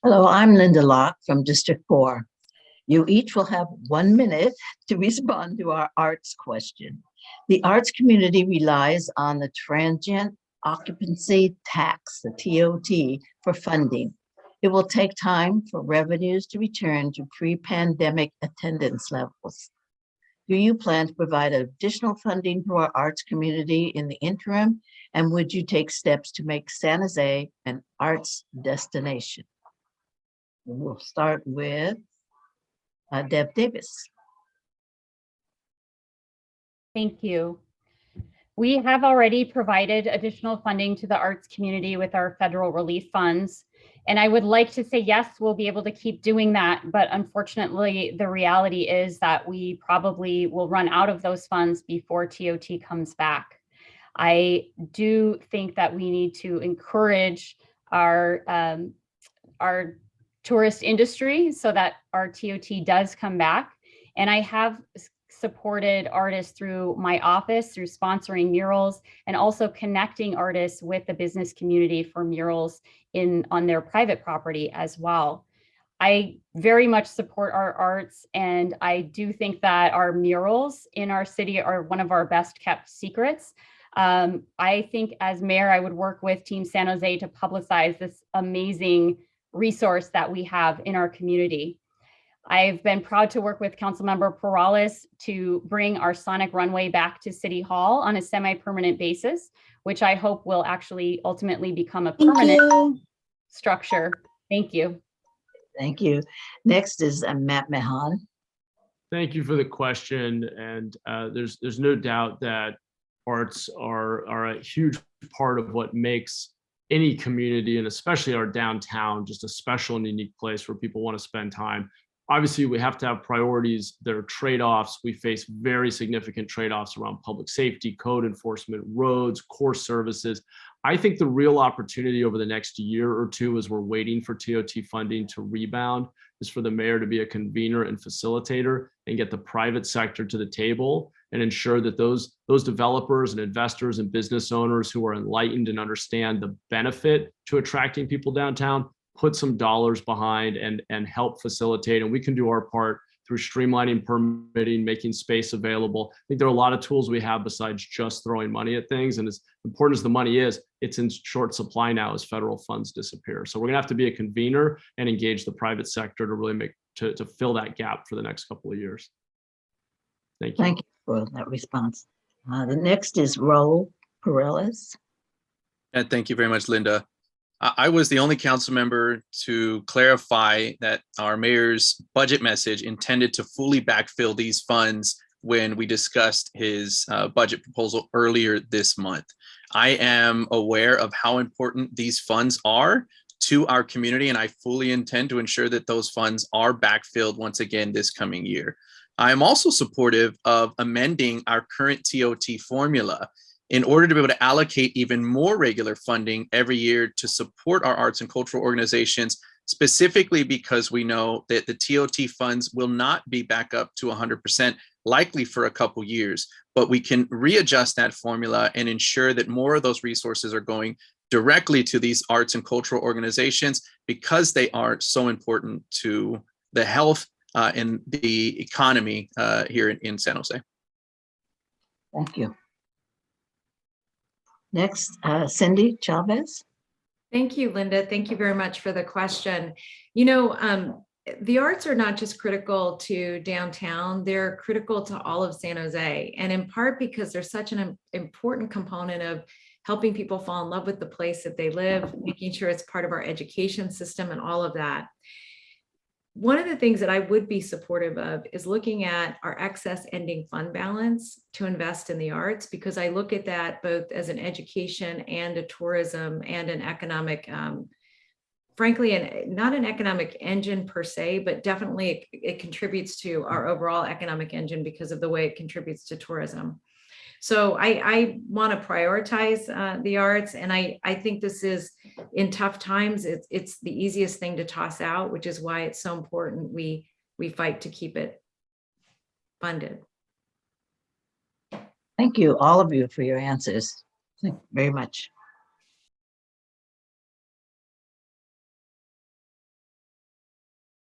Hello, I'm Linda Locke from District 4. You each will have 1 minute to respond to our arts question. The arts community relies on the Transient Occupancy Tax, the TOT, for funding. It will take time for revenues to return to pre-pandemic attendance levels. Do you plan to provide additional funding to our arts community in the interim? And would you take steps to make San Jose an arts destination? We'll start with Deb Davis. Thank you. We have already provided additional funding to the arts community with our federal relief funds. And I would like to say, yes, we'll be able to keep doing that. But unfortunately, the reality is that we probably will run out of those funds before TOT comes back. I do think that we need to encourage our tourist industry so that our TOT does come back. And I have supported artists through my office, through sponsoring murals, and also connecting artists with the business community for murals on their private property as well. I very much support our arts, and I do think that our murals in our city are one of our best kept secrets. I think as mayor, I would work with Team San Jose to publicize this amazing resource that we have in our community. I've been proud to work with Councilmember Perales to bring our Sonic Runway back to City Hall on a semi-permanent basis, which I hope will actually ultimately become a permanent structure. Thank you. Thank you. Next is Matt Mahan. Thank you for the question. And there's no doubt that arts are a huge part of what makes any community, and especially our downtown, just a special and unique place where people want to spend time. Obviously, we have to have priorities that are trade-offs. We face very significant trade-offs around public safety, code enforcement, roads, core services. I think the real opportunity over the next year or two, as we're waiting for TOT funding to rebound, is for the mayor to be a convener and facilitator and get the private sector to the table and ensure that those developers and investors and business owners who are enlightened and understand the benefit to attracting people downtown put some dollars behind and help facilitate. And we can do our part through streamlining permitting, making space available. I think there are a lot of tools we have besides just throwing money at things. And as important as the money is, it's in short supply now as federal funds disappear. So we're gonna have to be a convener and engage the private sector to really to fill that gap for the next couple of years. Thank you. Thank you for that response. The next is Raul Perales. Thank you very much, Linda. I was the only council member to clarify that our mayor's budget message intended to fully backfill these funds when we discussed his budget proposal earlier this month. I am aware of how important these funds are to our community, and I fully intend to ensure that those funds are backfilled once again this coming year. I am also supportive of amending our current TOT formula in order to be able to allocate even more regular funding every year to support our arts and cultural organizations, specifically because we know that the TOT funds will not be back up to 100%, likely for a couple years, but we can readjust that formula and ensure that more of those resources are going directly to these arts and cultural organizations because they are so important to the health and the economy here in San Jose. Thank you. Next, Cindy Chavez. Thank you, Linda. Thank you very much for the question. You know, the arts are not just critical to downtown, they're critical to all of San Jose. And in part because they're such an important component of helping people fall in love with the place that they live, making sure it's part of our education system and all of that. One of the things that I would be supportive of is looking at our excess ending fund balance to invest in the arts, because I look at that both as an education and a tourism and an economic, frankly, not an economic engine per se, but definitely it contributes to our overall economic engine because of the way it contributes to tourism. So I want to prioritize the arts, and I think this is, in tough times, it's the easiest thing to toss out, which is why it's so important we fight to keep it funded. Thank you, all of you, for your answers. Thank you very much.